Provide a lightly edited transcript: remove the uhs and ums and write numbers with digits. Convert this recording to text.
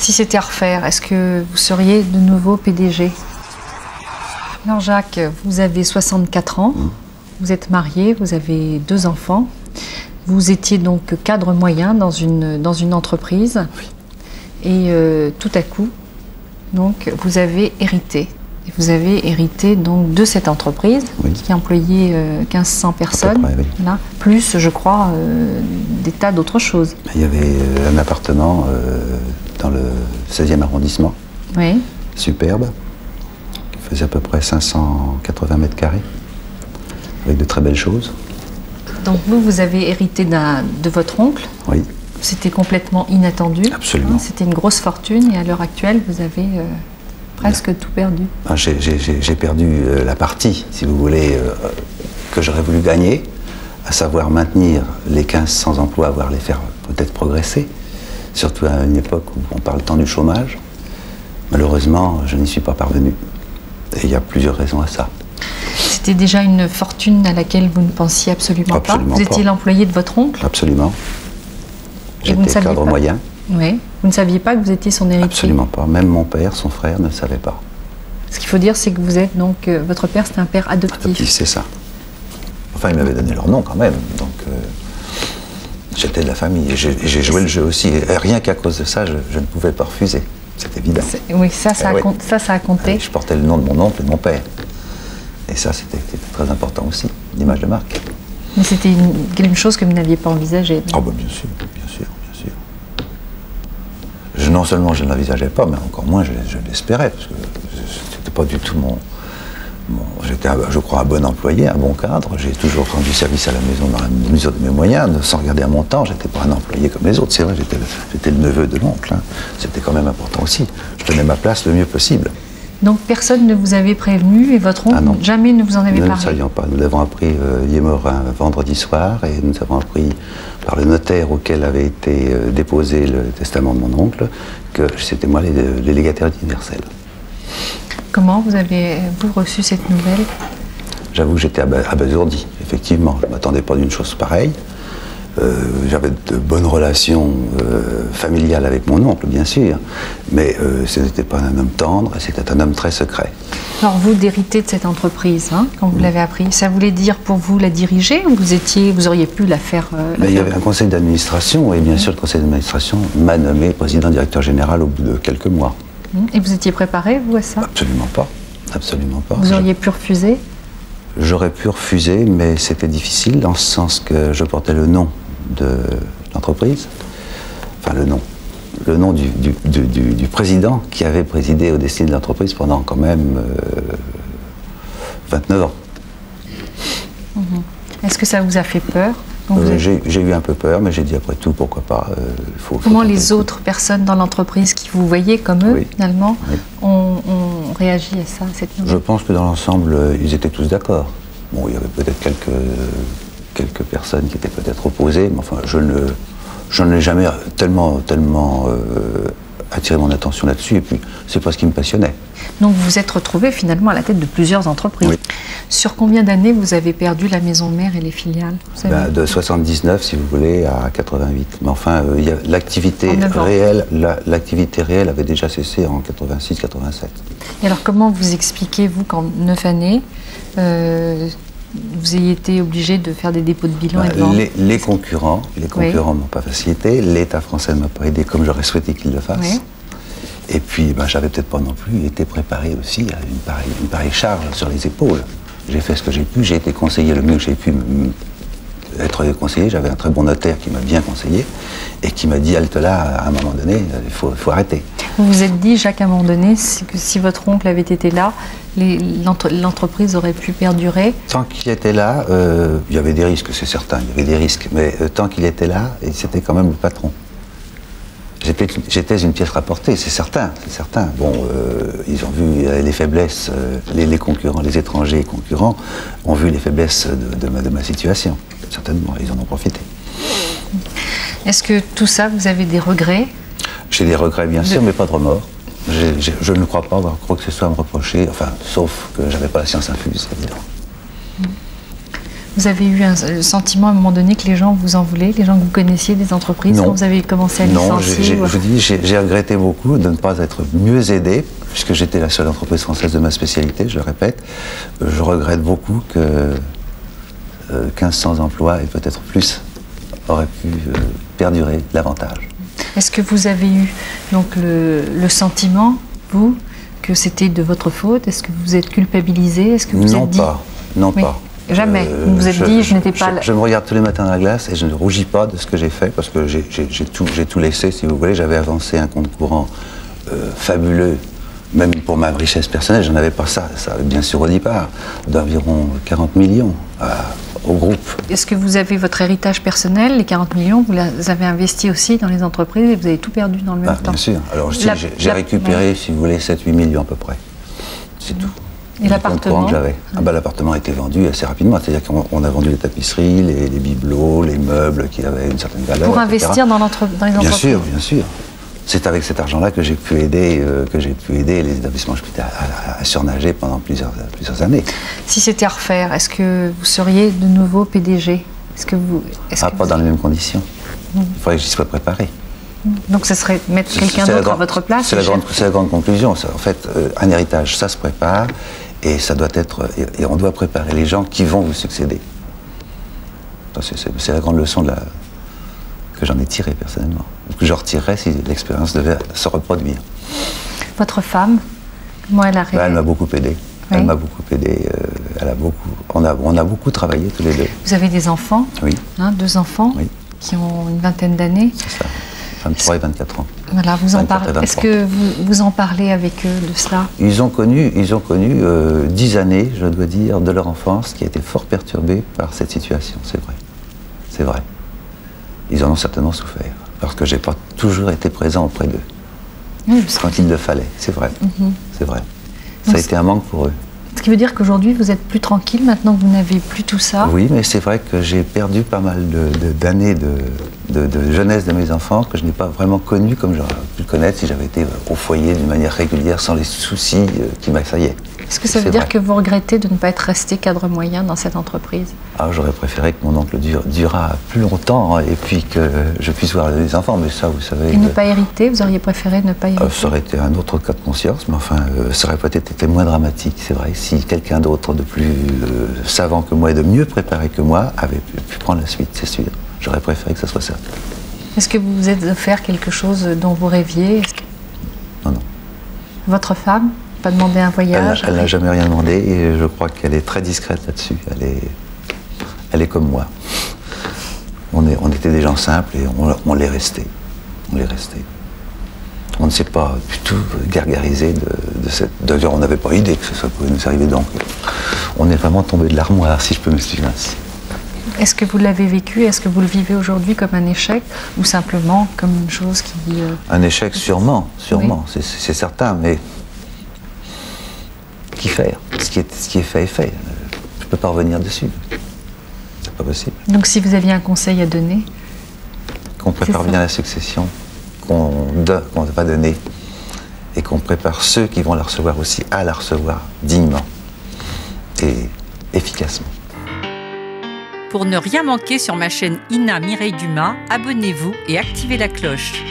Si c'était à refaire, est-ce que vous seriez de nouveau PDG? Alors Jacques, vous avez 64 ans, vous êtes marié, vous avez 2 enfants. Vous étiez donc cadre moyen dans une entreprise. Oui. Et tout à coup, donc, vous avez hérité. Et vous avez hérité donc de cette entreprise qui employait 1500 personnes, près, oui. là, plus, je crois, des tas d'autres choses. Il y avait un appartement dans le 16e arrondissement, Oui. superbe, qui faisait à peu près 580 mètres carrés, avec de très belles choses. Donc vous avez hérité de votre oncle. Oui. C'était complètement inattendu. Absolument. C'était une grosse fortune et à l'heure actuelle, vous avez presque tout perdu. J'ai perdu la partie, si vous voulez, que j'aurais voulu gagner, à savoir maintenir les 15 sans emploi, voire les faire peut-être progresser, surtout à une époque où on parle tant du chômage. Malheureusement, je n'y suis pas parvenu. Et il y a plusieurs raisons à ça. C'était déjà une fortune à laquelle vous ne pensiez absolument pas. Vous étiez l'employé de votre oncle? Absolument. J'étais cadre moyen. Oui. Vous ne saviez pas que vous étiez son héritier? Absolument pas. Même mon père, son frère, ne le savait pas. Ce qu'il faut dire, c'est que vous êtes donc... votre père, c'était un père adoptif. Adoptif, c'est ça. Enfin, il m'avait donné leur nom quand même. Donc, j'étais de la famille. Et j'ai joué le jeu aussi. Et rien qu'à cause de ça, je ne pouvais pas refuser. C'est évident. Oui, ça a compté. Je portais le nom de mon oncle et de mon père. Et ça, c'était très important aussi, l'image de marque. Mais c'était une chose que vous n'aviez pas envisagée. Ah bah bien sûr, bien sûr, bien sûr. Non seulement je ne l'envisageais pas, mais encore moins je l'espérais, parce que c'était pas du tout mon j'étais, je crois, un bon employé, un bon cadre. J'ai toujours rendu service à la maison dans la mesure de mes moyens, sans regarder à mon temps. J'étais pas un employé comme les autres, c'est vrai, j'étais le neveu de l'oncle. Hein. C'était quand même important aussi. Je tenais ma place le mieux possible. Donc personne ne vous avait prévenu et votre oncle jamais ne vous en avait parlé? Nous ne savions pas. Nous l'avons appris, il est mort un vendredi soir, et nous avons appris par le notaire auquel avait été déposé le testament de mon oncle que c'était moi le légataire universel. Comment vous avez-vous reçu cette nouvelle? J'avoue que j'étais abasourdi, effectivement. Je ne m'attendais pas d'une chose pareille. J'avais de bonnes relations familiales avec mon oncle, bien sûr, mais ce n'était pas un homme tendre, c'était un homme très secret. Alors vous, d'hériter de cette entreprise, hein, quand vous l'avez appris, ça voulait dire pour vous la diriger ou vous auriez pu la faire il y avait un conseil d'administration, et bien sûr le conseil d'administration m'a nommé président-directeur général au bout de quelques mois. Et vous étiez préparé, vous, à ça? Absolument pas, absolument pas. Vous auriez pu refuser? J'aurais pu refuser, mais c'était difficile dans ce sens que je portais le nom de l'entreprise, enfin le nom du président qui avait présidé au destin de l'entreprise pendant quand même 29 ans. Est-ce que ça vous a fait peur? J'ai eu un peu peur, mais j'ai dit après tout, pourquoi pas. Comment les autres personnes dans l'entreprise qui vous voyaient comme eux, finalement, ont réagi à ça, à cette nouvelle? Je pense que dans l'ensemble, ils étaient tous d'accord. Bon, il y avait peut-être quelques personnes qui étaient peut-être opposées, mais enfin, je n'ai jamais tellement attiré mon attention là-dessus, et puis c'est pas ce qui me passionnait. Donc vous vous êtes retrouvé finalement à la tête de plusieurs entreprises. Oui. Sur combien d'années vous avez perdu la maison mère et les filiales? De 79, si vous voulez, à 88. Mais enfin, l'activité réelle avait déjà cessé en 86-87. Et alors comment vous expliquez, vous, qu'en 9 années, vous ayez été obligé de faire des dépôts de bilan et de vendre? Les concurrents m'ont pas facilité, l'État français ne m'a pas aidé comme j'aurais souhaité qu'il le fasse. Oui. Et puis, j'avais peut-être pas non plus été préparé aussi à une pareille charge sur les épaules. J'ai fait ce que j'ai pu, j'ai été conseillé le mieux que j'ai pu être conseillé. J'avais un très bon notaire qui m'a bien conseillé et qui m'a dit, halte là, à un moment donné, il faut arrêter. Vous vous êtes dit, Jacques, à un moment donné, que si votre oncle avait été là, l'entreprise aurait pu perdurer? Tant qu'il était là, il y avait des risques, c'est certain, il y avait des risques. Mais tant qu'il était là, c'était quand même le patron. J'étais une pièce rapportée, c'est certain, c'est certain. Bon, ils ont vu les faiblesses, les concurrents, les étrangers concurrents ont vu les faiblesses de ma situation. Certainement, ils en ont profité. Est-ce que tout ça, vous avez des regrets? J'ai des regrets, bien sûr, mais pas de remords. Je ne crois pas avoir quoi que ce soit à me reprocher, enfin, sauf que j'avais pas la science infuse, évidemment. Vous avez eu le sentiment à un moment donné que les gens vous en voulaient, les gens que vous connaissiez des entreprises, quand vous avez commencé à licencier? Non, je vous dis, j'ai regretté beaucoup de ne pas être mieux aidé, puisque j'étais la seule entreprise française de ma spécialité, je le répète. Je regrette beaucoup que 1500 emplois et peut-être plus auraient pu perdurer davantage. Est-ce que vous avez eu donc le sentiment, vous, que c'était de votre faute? Est-ce que vous êtes culpabilisé? Est-ce que vous Non, êtes dit... Non, oui. pas. Jamais. Vous vous êtes dit, je n'étais pas là. Je me regarde tous les matins dans la glace et je ne rougis pas de ce que j'ai fait parce que j'ai tout laissé, si vous voulez. J'avais avancé un compte courant fabuleux, même pour ma richesse personnelle. J'en avais pas ça, bien sûr au départ, d'environ 40 millions au groupe. Est-ce que vous avez votre héritage personnel, les 40 millions, vous les avez investis aussi dans les entreprises et vous avez tout perdu dans le même temps? Bien sûr. Alors j'ai récupéré, si vous voulez, 7-8 millions à peu près. C'est tout. Et l'appartement? L'appartement a été vendu assez rapidement. C'est-à-dire qu'on a vendu les tapisseries, les bibelots, les meubles qui avaient une certaine valeur. Pour investir dans les entreprises? Bien sûr, bien sûr. C'est avec cet argent-là que j'ai pu aider les établissements hospitaliers à surnager pendant plusieurs années. Si c'était à refaire, est-ce que vous seriez de nouveau PDG? Pas dans les mêmes conditions. Il faudrait que j'y sois préparé. Donc ce serait mettre quelqu'un d'autre à votre place? C'est la grande conclusion. En fait, un héritage, ça se prépare et ça doit être. Et on doit préparer les gens qui vont vous succéder. C'est la grande leçon que j'en ai tirée personnellement, que je retirerais si l'expérience devait se reproduire. Votre femme, comment elle a réagi? Elle m'a beaucoup aidé. Oui. Elle m'a beaucoup aidé. On a beaucoup travaillé tous les deux. Vous avez des enfants? Oui. 2 enfants? Oui. Qui ont une vingtaine d'années? C'est ça. 23 et 24 ans. Voilà, vous en parlez. Est-ce que vous en parlez avec eux de cela? Ils ont connu 10 années, je dois dire, de leur enfance qui a été fort perturbée par cette situation, c'est vrai. C'est vrai. Ils en ont certainement souffert, parce que j'ai pas toujours été présent auprès d'eux. Oui, quand il le fallait, c'est vrai. C'est vrai. Ça a été un manque pour eux. Ce qui veut dire qu'aujourd'hui, vous êtes plus tranquille maintenant que vous n'avez plus tout ça? Oui, mais c'est vrai que j'ai perdu pas mal d'années de jeunesse de mes enfants que je n'ai pas vraiment connu comme j'aurais pu le connaître si j'avais été au foyer d'une manière régulière sans les soucis qui m'assaillaient. Est-ce que ça veut dire que vous regrettez de ne pas être resté cadre moyen dans cette entreprise? J'aurais préféré que mon oncle durât plus longtemps et puis que je puisse voir les enfants, mais ça, vous savez... Et ne pas hériter? Vous auriez préféré ne pas hériter? Ça aurait été un autre cas de conscience, mais enfin, ça aurait peut-être été moins dramatique, c'est vrai, si quelqu'un d'autre de plus savant que moi et de mieux préparé que moi avait pu prendre la suite, c'est sûr. J'aurais préféré que ce soit ça. Est-ce que vous vous êtes offert quelque chose dont vous rêviez? Non. Votre femme? Pas demandé un voyage? Elle n'a jamais rien demandé et je crois qu'elle est très discrète là-dessus. Elle est comme moi. On était des gens simples et on l'est resté. On ne s'est pas du tout gargarisé de cette... D'ailleurs, on n'avait pas idée que ça pouvait nous arriver, donc on est vraiment tombé de l'armoire, si je peux m'exprimer ainsi. Est-ce que vous l'avez vécu? Est-ce que vous le vivez aujourd'hui comme un échec ou simplement comme une chose qui... Un échec, sûrement, oui. C'est certain, mais... Qu'y faire? Ce qui est fait est fait. Je ne peux pas revenir dessus. C'est pas possible. Donc si vous aviez un conseil à donner? Qu'on prépare bien la succession, qu'on va donner, et qu'on prépare ceux qui vont la recevoir aussi à la recevoir dignement et efficacement. Pour ne rien manquer sur ma chaîne Ina Mireille Dumas, abonnez-vous et activez la cloche.